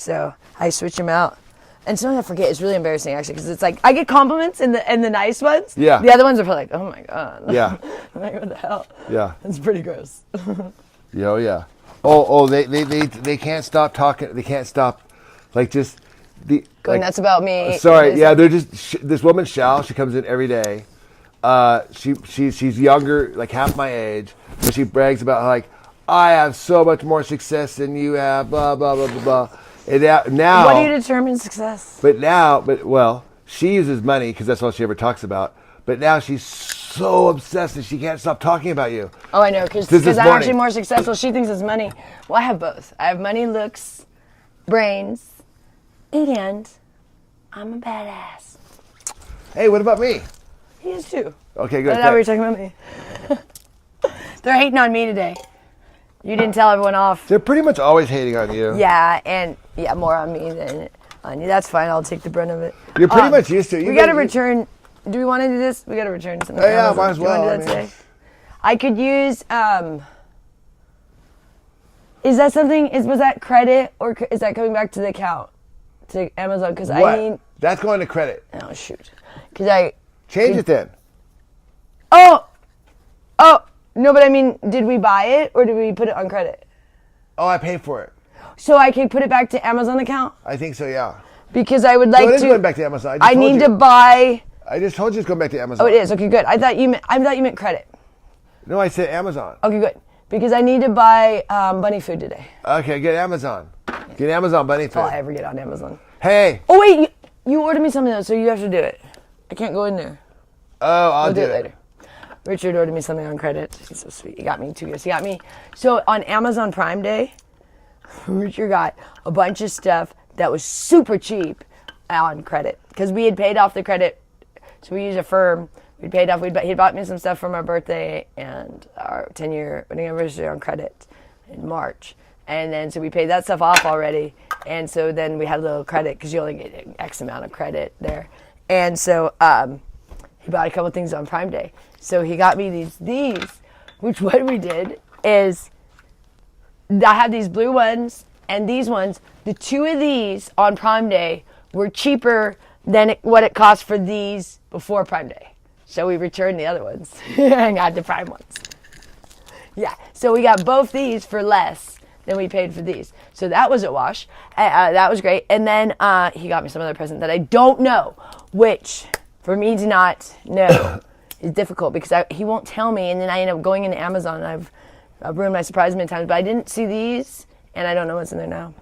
So I switch them out. And sometimes I forget. It's really embarrassing, actually, because it's like I get compliments in the nice ones. Yeah. The other ones are like, oh my God. Yeah. I'm like, what the hell? Yeah. It's pretty gross. Yeah, yeah. Oh, they can't stop talking. They can't stop, like just the. Going nuts about me. Sorry, yeah. They're just this woman Shal. She comes in every day. She's younger, like half my age, but she brags about like I have so much more success than you have. Blah blah blah blah blah. And now, what do you determine success? Well, she uses money because that's all she ever talks about. But now she's so obsessed that she can't stop talking about you. Oh, I know, because I'm actually more successful. She thinks it's money. Well, I have both. I have money, looks, brains, and I'm a badass. Hey, what about me? He is too. Okay, good. I know we were talking about me. They're hating on me today. You didn't tell everyone off. They're pretty much always hating on you. Yeah, more on me than on you. That's fine. I'll take the brunt of it. You're pretty much used to it. We got to return. Do we want to do this? We got to return something. Yeah, might as well. Do you want to do that today? I could use. Is that something? Was that credit or is that coming back to the account to Amazon? Because I need. That's going to credit. Oh shoot! Because I change it then. Oh. No, but I mean, did we buy it or did we put it on credit? Oh, I paid for it. So I can put it back to Amazon account? I think so, yeah. Because I would like to. It is going back to Amazon. I need to buy. I just told you it's going back to Amazon. Oh, it is. Okay, good. I thought you meant credit. No, I said Amazon. Okay, good. Because I need to buy bunny food today. Okay, get Amazon. Get Amazon bunny food. All I ever get on Amazon. Hey. Oh wait, you ordered me something though, so you have to do it. I can't go in there. Oh, I'll do it later. Richard ordered me something on credit. He's so sweet. He got me 2 gifts. He got me. So on Amazon Prime Day, Richard got a bunch of stuff that was super cheap on credit because we had paid off the credit. So we used a firm. We'd paid off. He bought me some stuff for my birthday and our 10-year wedding anniversary on credit in March. And then so we paid that stuff off already. And so then we had a little credit because you only get X amount of credit there. And so he bought a couple things on Prime Day. So he got me these, which what we did is I have these blue ones and these ones. The two of these on Prime Day were cheaper than what it cost for these before Prime Day. So we returned the other ones and got the Prime ones. Yeah, so we got both these for less than we paid for these. So that was a wash. That was great. And then he got me some other present that I don't know, which for me to not know is difficult because he won't tell me, and then I end up going into Amazon, and I've ruined my surprise many times, but I didn't see these, and I don't know what's in there now.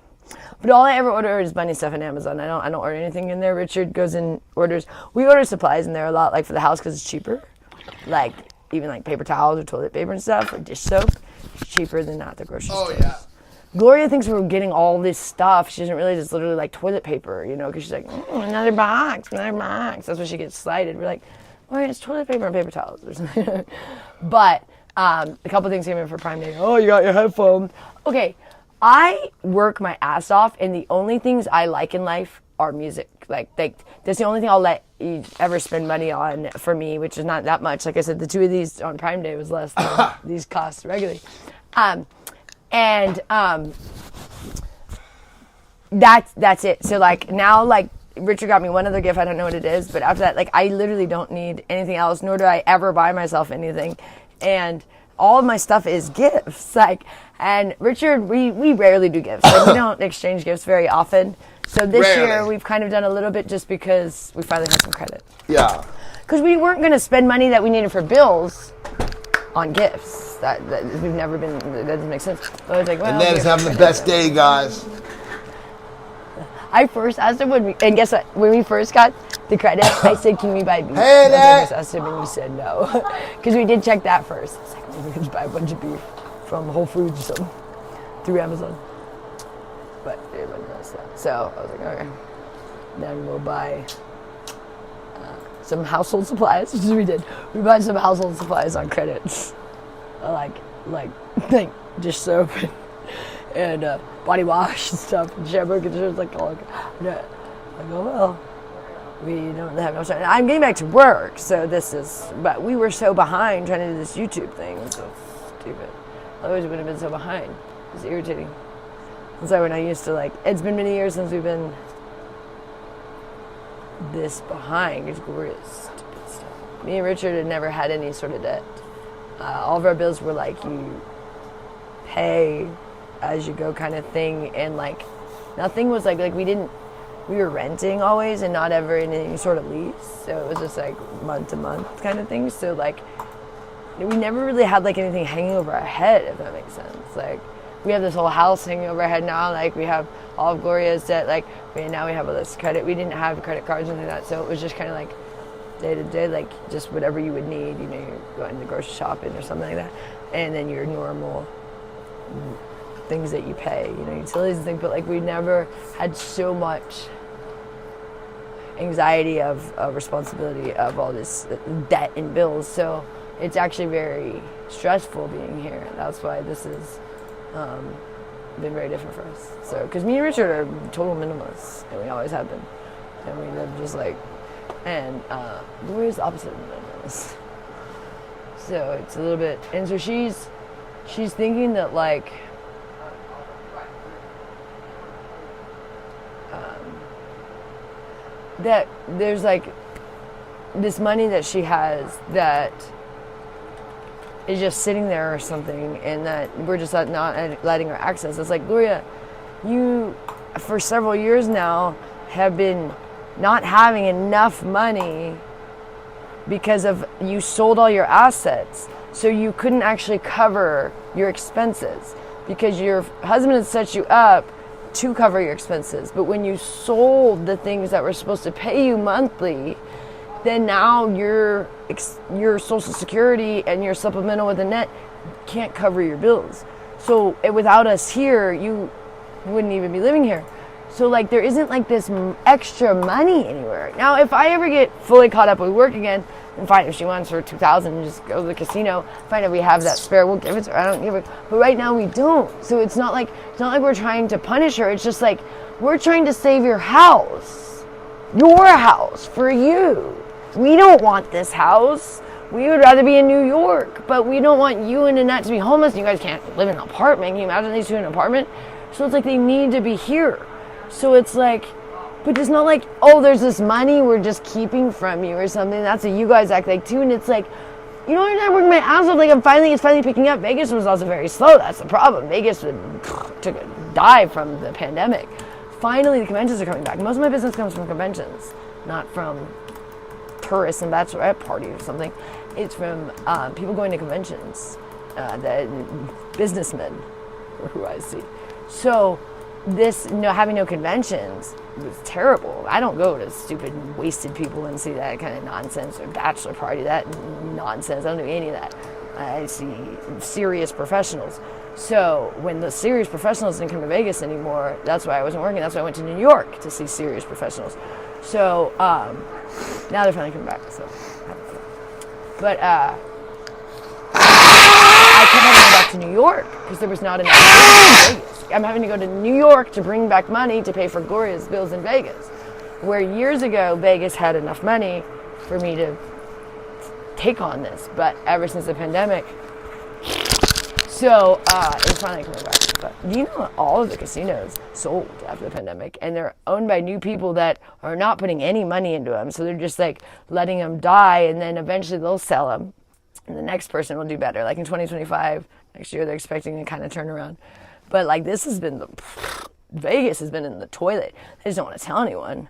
But all I ever order is bunny stuff on Amazon. I don't order anything in there. Richard goes and orders. We order supplies in there a lot, like for the house because it's cheaper. Like even like paper towels or toilet paper and stuff, or dish soap. It's cheaper than at the grocery store. Yeah. Gloria thinks we're getting all this stuff. She doesn't realize it's literally like toilet paper, because she's like, another box. That's why she gets excited. We're like, well, it's toilet paper and paper towels or something. But a couple things came in for Prime Day. Oh, you got your headphones. Okay, I work my ass off, and the only things I like in life are music. Like that's the only thing I'll let you ever spend money on for me, which is not that much. Like I said, the two of these on Prime Day was less than these costs regularly. That's it. So like now, like Richard got me one other gift. I don't know what it is, but after that, like I literally don't need anything else, nor do I ever buy myself anything. And all of my stuff is gifts. And Richard, we rarely do gifts. Like we don't exchange gifts very often. So this year we've kind of done a little bit just because we finally had some credit. Yeah. Because we weren't going to spend money that we needed for bills on gifts. That we've never been. That doesn't make sense. So I was like, well, Annette is having the best day, guys. I first asked him and guess what? When we first got the credit, I said, "Can we buy beef?" Hey, Annette! I just asked him, and he said no, because we did check that first. I was like, maybe we could just buy a bunch of beef from Whole Foods or something through Amazon. But it wasn't nice that. So I was like, okay. Then we'll buy some household supplies, which we did. We bought some household supplies on credit, like dish soap and body wash and stuff, and shampoo, conditioners, like all. I go, well, we don't have no time. I'm getting back to work, so but we were so behind trying to do this YouTube thing. It was so stupid. Otherwise, we would have been so behind. It's irritating. So when I used to it's been many years since we've been this behind. It's glorious, stupid stuff. Me and Richard had never had any sort of debt. All of our bills were you pay as you go kind of thing, and nothing was we were renting always and not ever in any sort of lease, so it was just month to month kind of thing. So we never really had anything hanging over our head, if that makes sense. We have this whole house hanging over our head now. We have all of Gloria's debt. Now we have all this credit. We didn't have credit cards or anything like that, so it was just kind of day to day, just whatever you would need. You're going to the grocery shopping or something like that, and then your normal things that you pay, utilities and things. But we never had so much anxiety of responsibility of all this debt and bills. So it's actually very stressful being here. That's why this has been very different for us. So, because me and Richard are total minimalists, and we always have been, and we live just and Gloria's the opposite of minimalist. So it's a little bit, and so she's thinking that that there's this money that she has that is just sitting there or something, and that we're just not letting her access. It's Gloria, you for several years now have been not having enough money because of you sold all your assets, so you couldn't actually cover your expenses because your husband had set you up to cover your expenses. But when you sold the things that were supposed to pay you monthly, then now your Social Security and your supplemental with Annette can't cover your bills. So without us here, you wouldn't even be living here. So there isn't this extra money anywhere. Now, if I ever get fully caught up with work again, and fine, if she wants her $2,000 and just go to the casino, fine, if we have that spare, we'll give it to her. I don't give it. But right now we don't. So it's not like we're trying to punish her. It's just we're trying to save your house for you. We don't want this house. We would rather be in New York, but we don't want you and Annette to be homeless. You guys can't live in an apartment. Can you imagine these two in an apartment? So it's they need to be here. So it's but it's not oh, there's this money we're just keeping from you or something. That's what you guys act too. And it's I'm working my ass off. It's finally picking up. Vegas was also very slow. That's the problem. Vegas took a dive from the pandemic. Finally, the conventions are coming back. Most of my business comes from conventions, not from tourists and bachelorette parties or something. It's from people going to conventions, businessmen, who I see. So having no conventions was terrible. I don't go to stupid wasted people and see that kind of nonsense, or bachelor party, that nonsense. I don't do any of that. I see serious professionals. So when the serious professionals didn't come to Vegas anymore, that's why I wasn't working. That's why I went to New York to see serious professionals. So now they're finally coming back. So, but I kept having to go back to New York because there was not enough money in Vegas. I'm having to go to New York to bring back money to pay for Gloria's bills in Vegas, where years ago Vegas had enough money for me to take on this. But ever since the pandemic, so it's finally coming back. But do you know all of the casinos sold after the pandemic, and they're owned by new people that are not putting any money into them, so they're just letting them die, and then eventually they'll sell them, and the next person will do better. In 2025, next year, they're expecting to kind of turn around. But this has been Vegas has been in the toilet. They just don't want to tell anyone.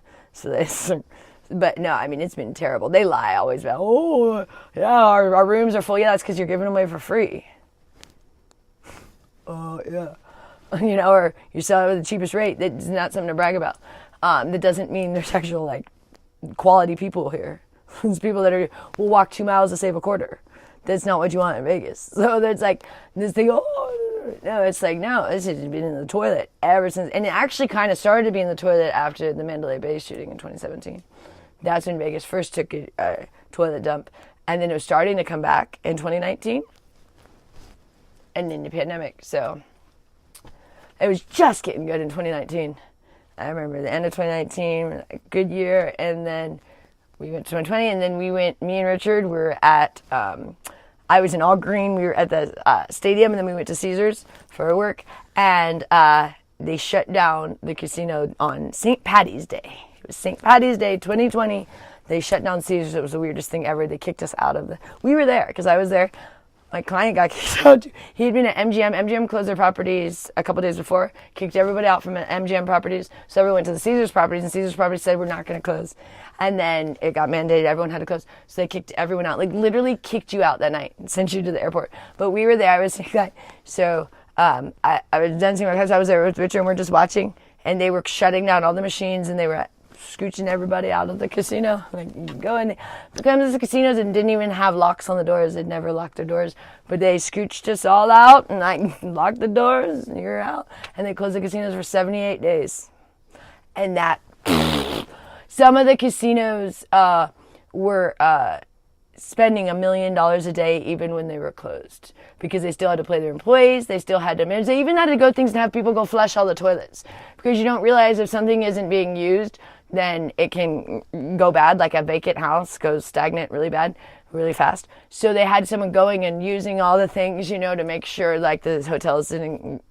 But no, it's been terrible. They lie always about, oh, yeah, our rooms are full. Yeah, that's because you're giving them away for free. Oh, yeah. Or you sell it at the cheapest rate. That's not something to brag about. That doesn't mean there's actual, quality people here. There's people that will walk 2 miles to save a quarter. That's not what you want in Vegas. So there's this thing, oh, no, it's no, this has been in the toilet ever since. And it actually kind of started to be in the toilet after the Mandalay Bay shooting in 2017. That's when Vegas first took a toilet dump. And then it was starting to come back in 2019. And then the pandemic. So it was just getting good in 2019. I remember the end of 2019, a good year. And then we went to 2020. And then me and Richard were at... I was in All Green. We were at the stadium, and then we went to Caesars for work. And they shut down the casino on St. Paddy's Day. It was St. Paddy's Day 2020. They shut down Caesars. It was the weirdest thing ever. They kicked us out of we were there because I was there. My client got kicked out. He had been at MGM. MGM closed their properties a couple days before, kicked everybody out from MGM properties. So everyone went to the Caesars properties, and Caesars properties said, we're not going to close. And then it got mandated. Everyone had to close. So they kicked everyone out, like literally kicked you out that night and sent you to the airport. But we were there. I was so I was dancing because I was there with Richard, and we're just watching. And they were shutting down all the machines, and they were scooching everybody out of the casino. Like, go in. Because the casinos and didn't even have locks on the doors. They'd never locked their doors. But they scooched us all out, and I locked the doors, and you're out. And they closed the casinos for 78 days. And that, some of the casinos were spending $1 million a day even when they were closed. Because they still had to pay their employees. They still had to manage. They even had to go things and have people go flush all the toilets. Because you don't realize if something isn't being used, then it can go bad, like a vacant house goes stagnant really bad, really fast. So they had someone going and using all the things, to make sure like the hotels didn't,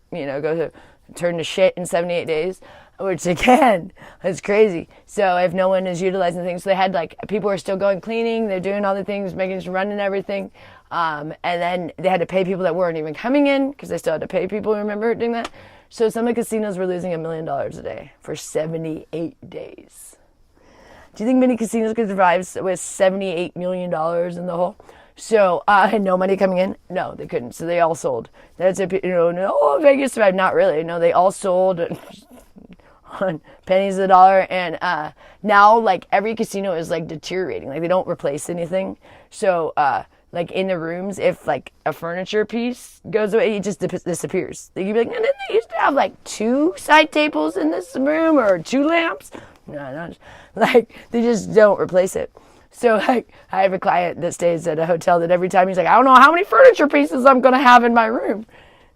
turn to shit in 78 days, which again, is crazy. So if no one is utilizing things, so they had people are still going cleaning, they're doing all the things, making sure running everything. And then they had to pay people that weren't even coming in because they still had to pay people, remember doing that? So some of the casinos were losing $1 million a day for 78 days. Do you think many casinos could survive with $78 million in the hole? So, and no money coming in? No, they couldn't. So they all sold. That's no, Vegas survived. Not really. No, they all sold on pennies of the dollar. And now, every casino is, deteriorating. They don't replace anything. So, in the rooms, if a furniture piece goes away, it just disappears. You'd be like, no, didn't they used to have 2 side tables in this room or 2 lamps? No, they just don't replace it. So I have a client that stays at a hotel that every time he's like, I don't know how many furniture pieces I'm gonna have in my room,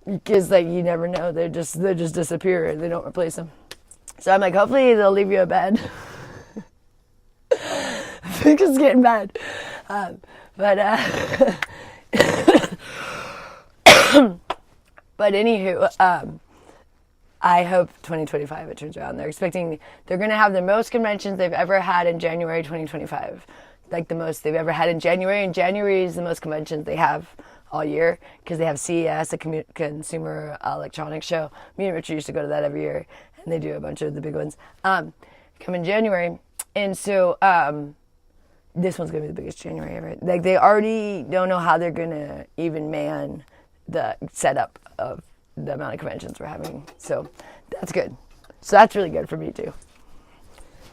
because you never know, they just disappear and they don't replace them. So I'm like, hopefully they'll leave you a bed. I think it's getting bad. But anywho, I hope 2025 it turns around. They're going to have the most conventions they've ever had in January 2025. The most they've ever had in January. And January is the most conventions they have all year because they have CES, a consumer electronics show. Me and Richard used to go to that every year, and they do a bunch of the big ones. Come in January. And so this one's going to be the biggest January ever. They already don't know how they're going to even man the setup of the amount of conventions we're having. So that's good. So that's really good for me too.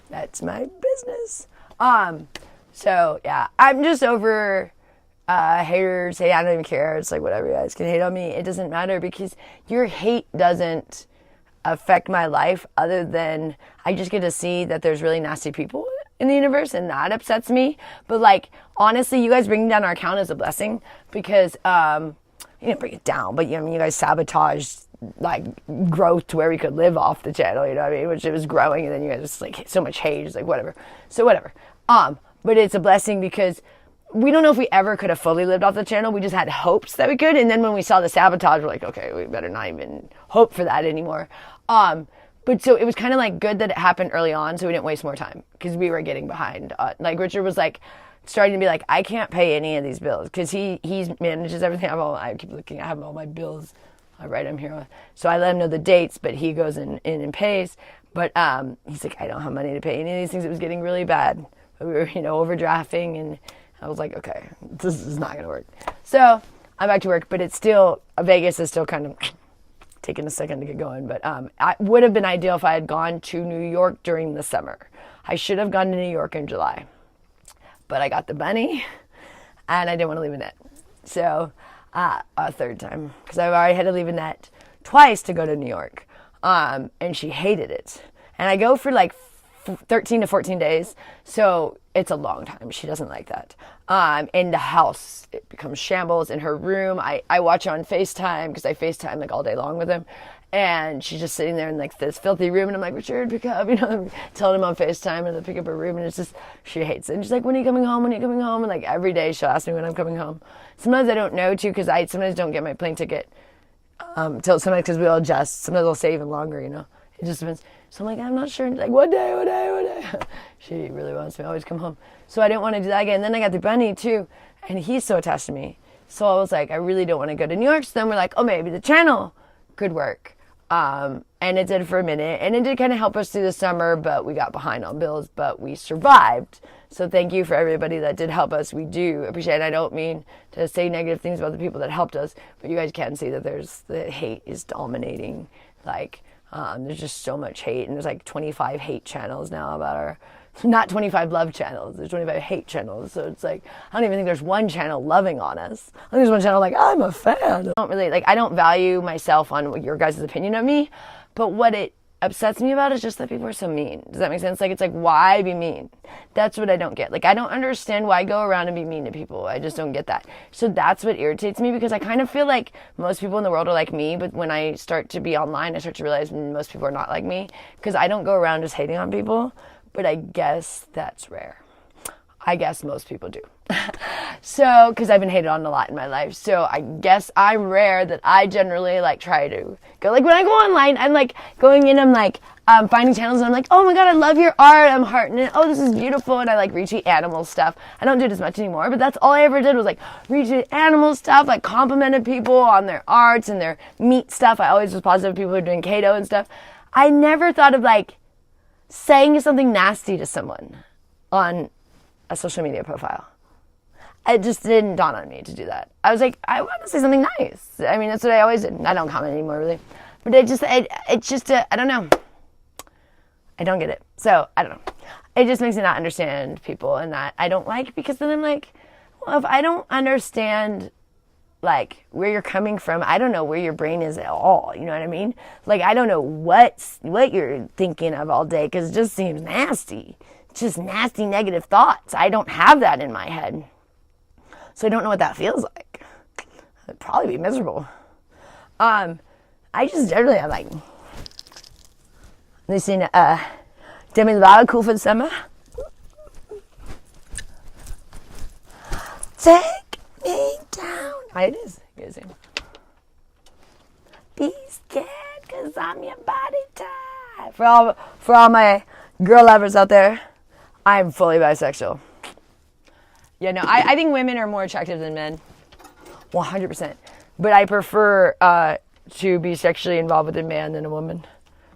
That's my business. So yeah, I'm just over haters. Hey, I don't even care. It's whatever, you guys can hate on me. It doesn't matter because your hate doesn't affect my life other than I just get to see that there's really nasty people in the universe, and that upsets me. But honestly, you guys bringing down our account is a blessing because you didn't bring it down, but you guys sabotaged growth to where we could live off the channel, which it was growing, and then you guys just so much hate, just whatever. So whatever. But it's a blessing because we don't know if we ever could have fully lived off the channel. We just had hopes that we could, and then when we saw the sabotage, we're like, okay, we better not even hope for that anymore. But so it was kind of good that it happened early on, so we didn't waste more time because we were getting behind. Richard was starting to be I can't pay any of these bills because he manages everything. I keep looking. I have all my bills. I write them here. So I let him know the dates, but he goes in and pays. But he's like, I don't have money to pay any of these things. It was getting really bad. We were, overdrafting, and I was like, okay, this is not going to work. So I'm back to work, but it's still, Vegas is still kind of taking a second to get going. But it would have been ideal if I had gone to New York during the summer. I should have gone to New York in July. But I got the money, and I didn't want to leave Annette. So, a third time. Because I already had to leave Annette twice to go to New York. And she hated it. And I go for 13 to 14 days. So, it's a long time. She doesn't like that. In the house, it becomes shambles. In her room, I watch her on FaceTime, because I FaceTime all day long with him. And she's just sitting there in this filthy room, and I'm like, Richard, pick up, telling him on FaceTime and to pick up her room, and it's just, she hates it. And she's like, when are you coming home? When are you coming home? And every day she'll ask me when I'm coming home. Sometimes I don't know too, because I sometimes don't get my plane ticket Till sometimes, because we all adjust. Sometimes they'll stay even longer, you know. It just depends. So I'm like, I'm not sure. Like, what day? She really wants me to always come home. So I didn't want to do that again. And then I got the bunny, too. And he's so attached to me. So I was like, I really don't want to go to New York. So then we're like, oh, maybe the channel could work. And it did for a minute. And it did kind of help us through the summer, but we got behind on bills. But we survived. So thank you for everybody that did help us. We do appreciate it. I don't mean to say negative things about the people that helped us. But you guys can see that the hate is dominating. Like, there's just so much hate. And there's like 25 hate channels now about our... Not 25 love channels. There's 25 hate channels. So it's like, I don't even think there's one channel loving on us. I think there's one channel like, I'm a fan. I don't value myself on your guys' opinion of me. But what it upsets me about is just that people are so mean. Does that make sense? Like, it's like, why be mean? That's what I don't get. Like, I don't understand why go around and be mean to people. I just don't get that. So that's what irritates me, because I kind of feel like most people in the world are like me. But when I start to be online, I start to realize most people are not like me, because I don't go around just hating on people. But I guess that's rare. I guess most people do. So, because I've been hated on a lot in my life. So I guess I'm rare that I generally like try to go. Like when I go online, I'm like going in, I'm like finding channels and I'm like, oh my God, I love your art. I'm hearting it. Oh, this is beautiful. And I like retweet animal stuff. I don't do it as much anymore, but that's all I ever did was like retweet animal stuff, like complimented people on their arts and their meat stuff. I always was positive people who are doing keto and stuff. I never thought of like saying something nasty to someone on a social media profile. It just didn't dawn on me to do that. I was like, I want to say something nice. I mean, that's what I always did. I don't comment anymore, really. But it's just, I don't know. I don't get it. So, I don't know. It just makes me not understand people, and that I don't like, because then I'm like, well, if I don't understand, like, where you're coming from, I don't know where your brain is at all. You know what I mean? Like, I don't know what you're thinking of all day, because it just seems nasty. Just nasty, negative thoughts. I don't have that in my head. So I don't know what that feels like. I'd probably be miserable. I just generally, I'm like, listen, Demi Lovato, Cool for the Summer. Take me down. It is. You guys see. Be scared, cause I'm your body type. For all my girl lovers out there, I'm fully bisexual. Yeah, no, I think women are more attractive than men. 100%. But I prefer to be sexually involved with a man than a woman.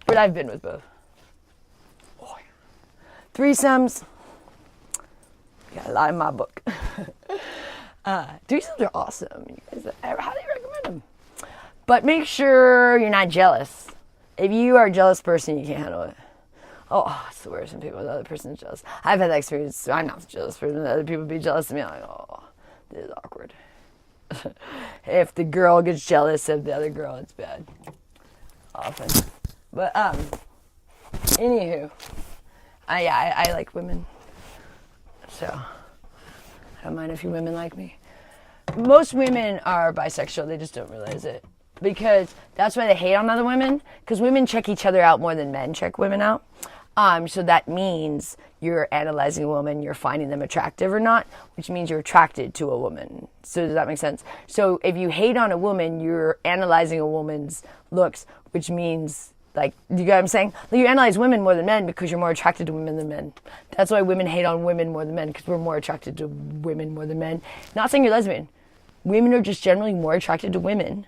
But I've been with both. Oh, yeah. Threesomes. Got a lot in my book. Threesomes are awesome. You guys, I highly recommend them. But make sure you're not jealous. If you are a jealous person, you can't handle it. Oh, it's the worst when the other person is jealous. I've had that experience. So I'm not the jealous person. Other people be jealous of me. I'm like, oh, this is awkward. If the girl gets jealous of the other girl, it's bad. Often. But, anywho. I like women. So, I don't mind if you women like me. Most women are bisexual. They just don't realize it. Because that's why they hate on other women. Because women check each other out more than men check women out. So that means you're analyzing a woman, you're finding them attractive or not, which means you're attracted to a woman. So does that make sense? So if you hate on a woman, you're analyzing a woman's looks, which means, like, you get what I'm saying? Like, you analyze women more than men because you're more attracted to women than men. That's why women hate on women more than men, because we're more attracted to women more than men. Not saying you're lesbian. Women are just generally more attracted to women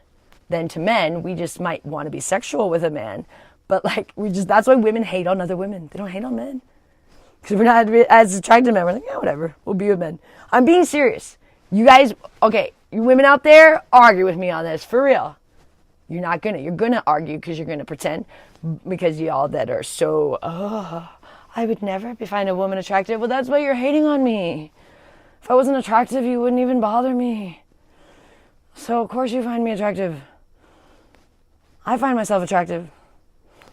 than to men. We just might want to be sexual with a man. But, like, that's why women hate on other women. They don't hate on men. Because we're not as attracted to men. We're like, yeah, whatever. We'll be with men. I'm being serious. You guys, okay, you women out there, argue with me on this. For real. You're not going to. You're going to argue because you're going to pretend. Because y'all that are so, I would never find a woman attractive. Well, that's why you're hating on me. If I wasn't attractive, you wouldn't even bother me. So, of course you find me attractive. I find myself attractive.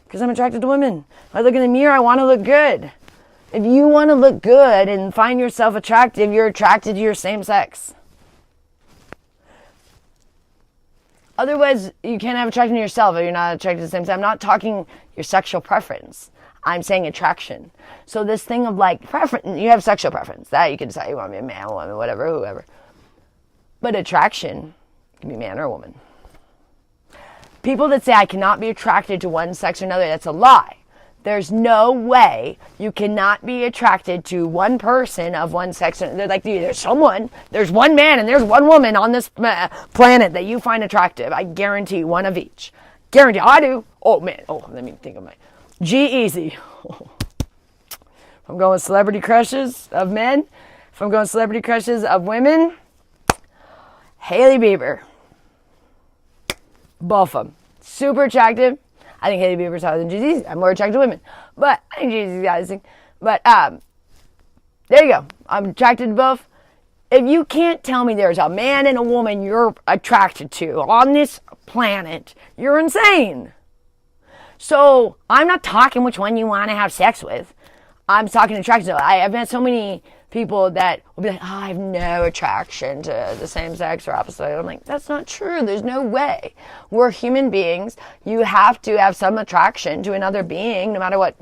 Because I'm attracted to women. If I look in the mirror, I want to look good. If you want to look good and find yourself attractive, you're attracted to your same sex. Otherwise, you can't have attraction to yourself if you're not attracted to the same sex. I'm not talking your sexual preference. I'm saying attraction. So this thing of like preference, you have sexual preference. That you can decide you want to be a man, woman, whatever, whoever. But attraction can be man or woman. People that say I cannot be attracted to one sex or another, that's a lie. There's no way you cannot be attracted to one person of one sex. They're like, there's one man and there's one woman on this planet that you find attractive. I guarantee one of each. Guarantee. I do. Oh, man. Oh, let me think of my G-Easy. If I'm going with celebrity crushes of men, if I'm going celebrity crushes of women, Hailey Bieber. Both of them. Super attractive. I think Hailey Bieber's hotter than G-Eazy. I'm more attracted to women. But I think G-Eazy's got this thing. But there you go. I'm attracted to both. If you can't tell me there's a man and a woman you're attracted to on this planet, you're insane. So I'm not talking which one you want to have sex with. I'm talking attraction. I've met so many people that will be like, I have no attraction to the same sex or opposite. I'm like, that's not true. There's no way. We're human beings. You have to have some attraction to another being, no matter what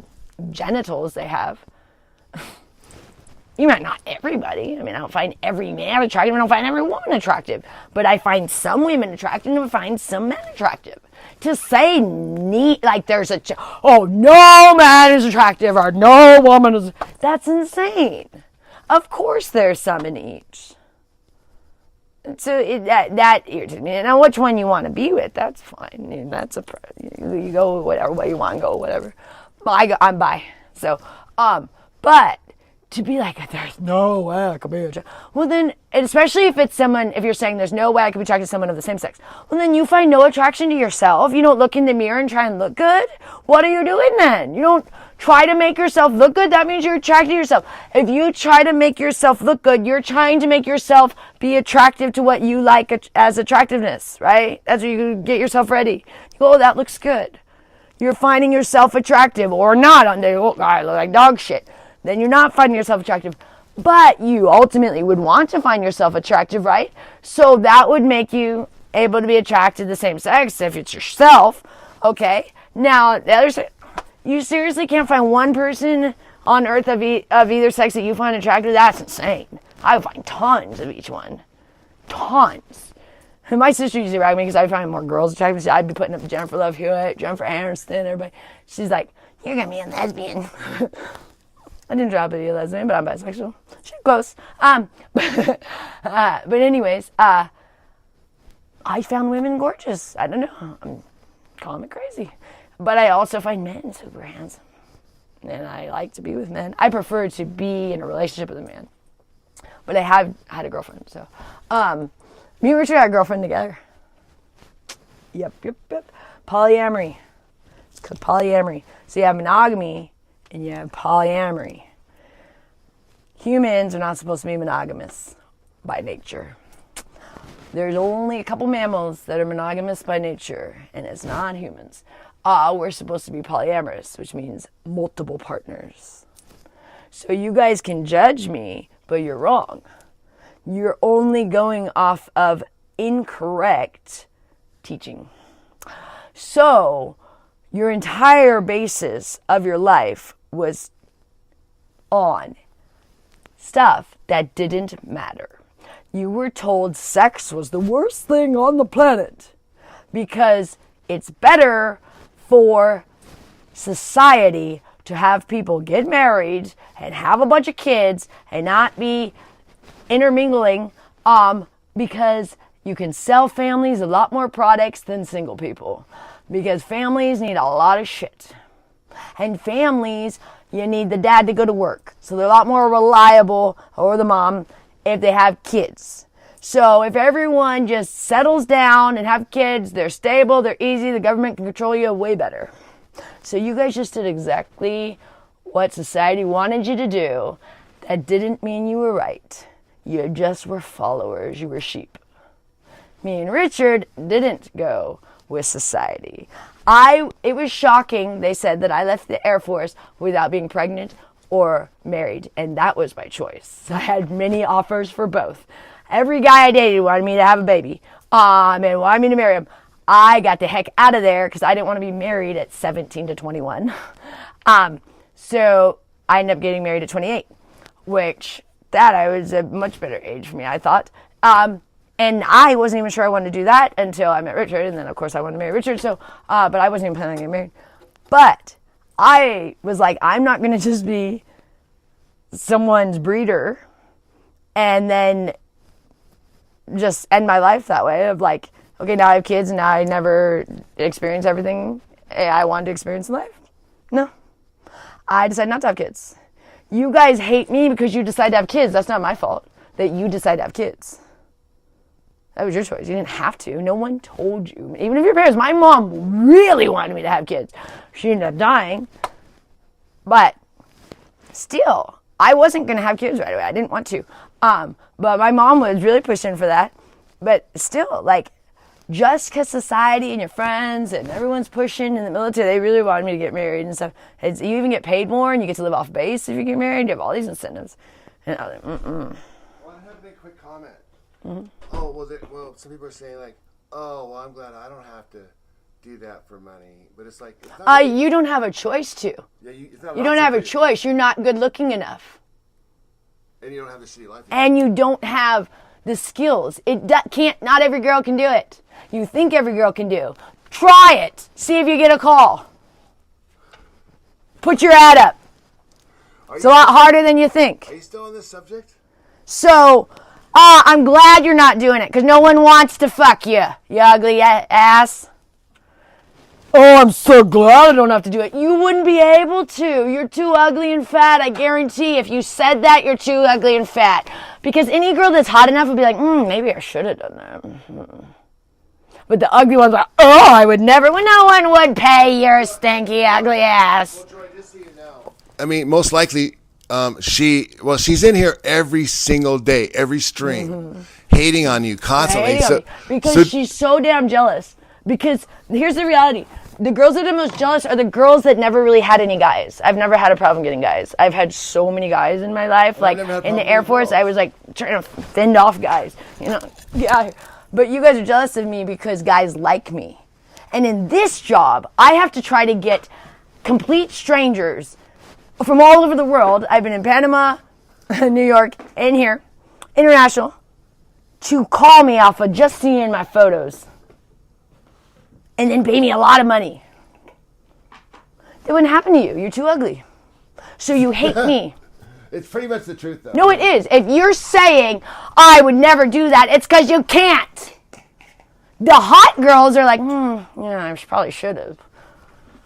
genitals they have. You might not everybody. I mean, I don't find every man attractive. I don't find every woman attractive. But I find some women attractive and I find some men attractive. To say like there's no man is attractive or no woman is, that's insane. Of course there's some in each. So that irritates me. Now which one you want to be with, that's fine. That's you go whatever way you want to go, whatever. I'm bi. So, but to be like, there's no way I could be attracted. Well then, especially if it's someone, if you're saying there's no way I could be attracted to someone of the same sex, well then you find no attraction to yourself. You don't look in the mirror and try and look good. What are you doing then? You don't try to make yourself look good. That means you're attracted to yourself. If you try to make yourself look good, you're trying to make yourself be attractive to what you like as attractiveness, right? That's where you get yourself ready. You go, oh, that looks good. You're finding yourself attractive or not on day, oh, I look like dog shit. Then you're not finding yourself attractive. But you ultimately would want to find yourself attractive, right? So that would make you able to be attracted to the same sex if it's yourself. Okay. Now, the other side, you seriously can't find one person on earth of either sex that you find attractive? That's insane. I would find tons of each one. Tons. And my sister used to rag me because I find more girls attractive. So I'd be putting up Jennifer Love Hewitt, Jennifer Aniston, everybody. She's like, you're going to be a lesbian. I didn't drop it to be a lesbian, but I'm bisexual. She's close. But anyways, I found women gorgeous. I don't know. I'm calling it crazy. But I also find men super handsome. And I like to be with men. I prefer to be in a relationship with a man. But I have had a girlfriend, so. Me and Richard had a girlfriend together. Yep. Polyamory. It's called polyamory. So you have monogamy and you have polyamory. Humans are not supposed to be monogamous by nature. There's only a couple mammals that are monogamous by nature, and it's not humans. We're supposed to be polyamorous, which means multiple partners. So you guys can judge me, but you're wrong. You're only going off of incorrect teaching. So your entire basis of your life was on stuff that didn't matter. You were told sex was the worst thing on the planet because it's better for society to have people get married and have a bunch of kids and not be intermingling because you can sell families a lot more products than single people because families need a lot of shit. And families, you need the dad to go to work. So they're a lot more reliable, or the mom, if they have kids. So if everyone just settles down and have kids, they're stable, they're easy, the government can control you way better. So you guys just did exactly what society wanted you to do. That didn't mean you were right. You just were followers. You were sheep. Me and Richard didn't go with society. It was shocking, they said, that I left the Air Force without being pregnant or married, and that was my choice. I had many offers for both. Every guy I dated wanted me to have a baby, and wanted me to marry him. I got the heck out of there because I didn't want to be married at 17 to 21. So I ended up getting married at 28, which that I was a much better age for me, I thought. And I wasn't even sure I wanted to do that until I met Richard. And then, of course, I wanted to marry Richard. So, but I wasn't even planning on getting married. But I was like, I'm not going to just be someone's breeder and then just end my life that way of like, okay, now I have kids and now I never experience everything I wanted to experience in life. No. I decided not to have kids. You guys hate me because you decide to have kids. That's not my fault that you decide to have kids. That was your choice. You didn't have to. No one told you. Even if your parents, my mom really wanted me to have kids. She ended up dying. But still, I wasn't going to have kids right away. I didn't want to. But my mom was really pushing for that. But still, like, just because society and your friends and everyone's pushing in the military, they really wanted me to get married and stuff. You even get paid more and you get to live off base if you get married. You have all these incentives. And I was like, Well, I have to make a quick comment. Mm-hmm. Oh, well, some people are saying like, oh, well, I'm glad I don't have to do that for money. But it's like, it's not really, you don't have a choice to. Yeah, you don't have a choice. You're not good looking enough. And you don't have the shitty life. And you don't have the skills. Not every girl can do it. You think every girl can do. Try it. See if you get a call. Put your ad up. It's a lot harder than you think. Are you still on this subject? So, I'm glad you're not doing it because no one wants to fuck you, you ugly ass. Oh, I'm so glad I don't have to do it. You wouldn't be able to. You're too ugly and fat. I guarantee if you said that, you're too ugly and fat. Because any girl that's hot enough would be like, maybe I should have done that. But the ugly one's like, oh, I would never. Well, no one would pay your stinky, ugly ass. Well, Joy, just so you know. I mean, most likely, she's in here every single day, every stream, hating on you constantly. Because she's so damn jealous. Because here's the reality. The girls that are most jealous are the girls that never really had any guys. I've never had a problem getting guys. I've had so many guys in my life. Like in the Air Force, I was like trying to fend off guys. Yeah. But you guys are jealous of me because guys like me. And in this job, I have to try to get complete strangers from all over the world. I've been in Panama, New York, and here, international, to call me off of just seeing my photos. And then pay me a lot of money. It wouldn't happen to you. You're too ugly. So you hate me. It's pretty much the truth, though. No, it is. If you're saying, I would never do that, it's because you can't. The hot girls are like, I probably should have.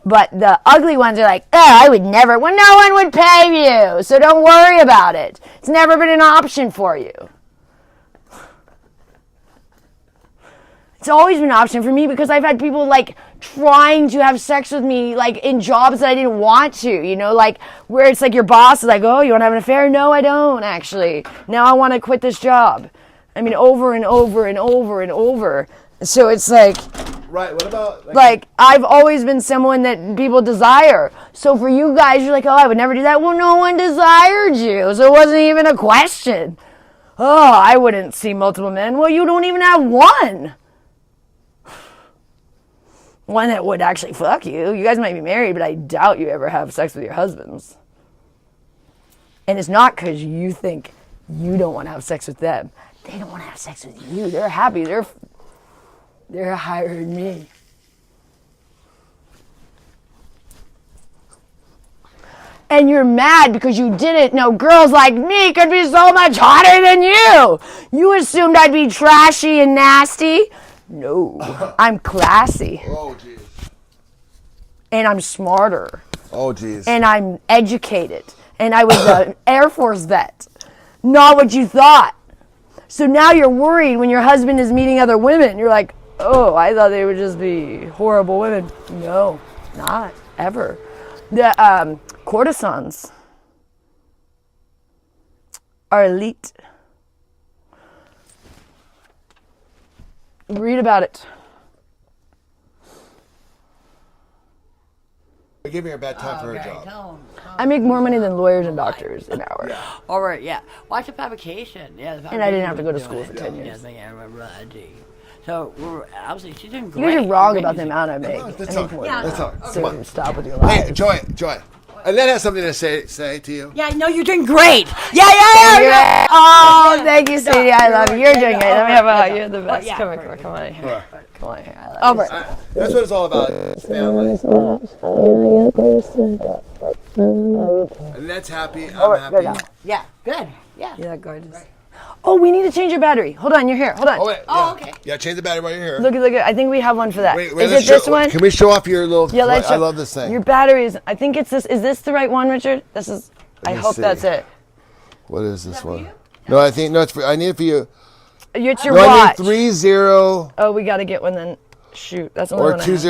But the ugly ones are like, I would never. Well, no one would pay you. So don't worry about it. It's never been an option for you. It's always been an option for me because I've had people like trying to have sex with me like in jobs that I didn't want to, like where it's like your boss is like, oh, you want to have an affair? No, I don't actually. Now I want to quit this job. I mean, over and over and over and over. So it's like, right. What about like I've always been someone that people desire. So for you guys, you're like, oh, I would never do that. Well, no one desired you, so it wasn't even a question. Oh, I wouldn't see multiple men. Well, you don't even have one. One that would actually fuck you. You guys might be married, but I doubt you ever have sex with your husbands. And it's not because you think you don't want to have sex with them. They don't want to have sex with you. They're happy. They're hiring me. And you're mad because you didn't know girls like me could be so much hotter than you. You assumed I'd be trashy and nasty. No, I'm classy. Oh, jeez. And I'm smarter. Oh, jeez. And I'm educated. And I was an Air Force vet. Not what you thought. So now you're worried when your husband is meeting other women. You're like, oh, I thought they would just be horrible women. No, not ever. The courtesans are elite. Read about it. You're giving her a bad time for her job. No. I make more money than lawyers and doctors an hour. Yeah. All right, yeah. Watch the fabrication. Yeah, And I didn't have to go to school for 10 years. So, obviously, she's doing You great. guys are wrong about the amount I make. Let's I talk. make more Yeah, than Let's that. talk. So Come on. stop with your lies. Hey, Joy. Annette has something to say to you. Yeah, I know you're doing great. Oh, thank you, sweetie. I love you. You're doing great. Let me have a hug. You're the best. Come on here. Come on here. Come on here. I love you. That's what it's all about. It's family. Annette's happy. I'm happy. Yeah, good. Yeah. Yeah, gorgeous. Oh, we need to change your battery. Hold on, you're here. Hold on. Oh, wait. Oh, yeah. okay. Yeah, change the battery while you're here. Look. I think we have one for that. Wait, is let's it this show- one? Can we show off your little... Yeah, let's I show- love this thing. Your battery is... I think it's this. Is this the right one, Richard? This is... I me hope see. that's it. What is this one? No, I think... No, it's for... I need it for you. It's your No, I watch. need 30... Oh, we got to get one then. Shoot. That's the only Or one I have. 20...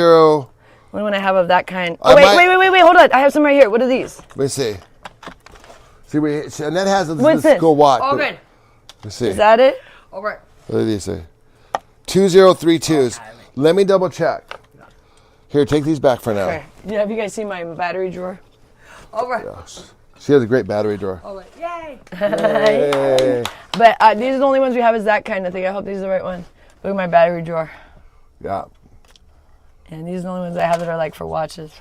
Only one I have of that kind. I Oh, might- wait. Hold on. I have some right here. What are these? Let me see. Annette has What's this this? cool watch. Oh, but- good. Let's see. Is that it? All right. What do these say? 2032s. Let me double check. Here, take these back for now. Okay. Yeah, have you guys seen my battery drawer? All right. She has a great battery drawer. All right. Yay. Hey. But these are the only ones we have is that kind of thing. I hope these are the right one. Look at my battery drawer. Yeah. And these are the only ones I have that are like for watches.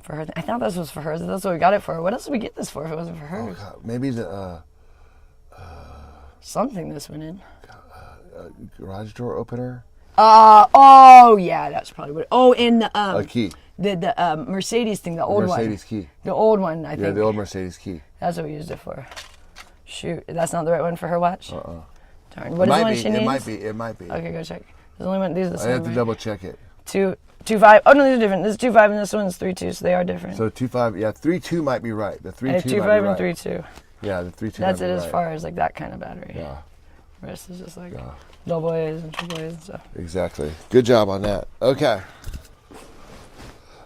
For her. I thought this was for hers. That's what we got it for. What else did we get this for if it wasn't for hers? Maybe the Something this went in. garage door opener. Oh yeah, that's probably what. Oh, and the A key. the Mercedes thing, the old Mercedes one. key. The old one, I think. Yeah, the old Mercedes key. That's what we used it for. Shoot, that's not the right one for her watch. Darn. What is the one she needs? It might be. Okay, go check. There's only one. These are the I same. have to right? double check it. 2.5. Oh no, these are different. This is 2.5 and this one's 3.2, so they are different. So 2.5. Yeah, 3.2 might be right. The 3.2 I have might be 2.5 right. and 3.2. Yeah, the 3.2. That's might it be as right. far as like that kind of battery. Yeah. The rest is just like double A's and triple A's and stuff. Exactly. Good job on that. Okay.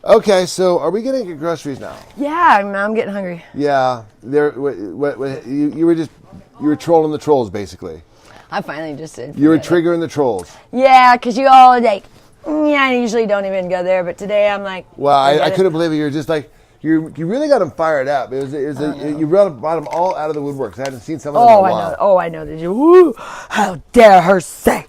Okay, so are we gonna get groceries now? Yeah, I'm getting hungry. Yeah. There. You were trolling the trolls basically. I finally just did. You were forget it. triggering the trolls. Yeah, because you all like, I usually don't even go there, but today I'm like. Well, I forget it. couldn't believe it. You were just like you really got them fired up. You brought them all out of the woodworks. I hadn't seen some of them in a while. I know. Oh, I know. Did you? Woo! How dare her say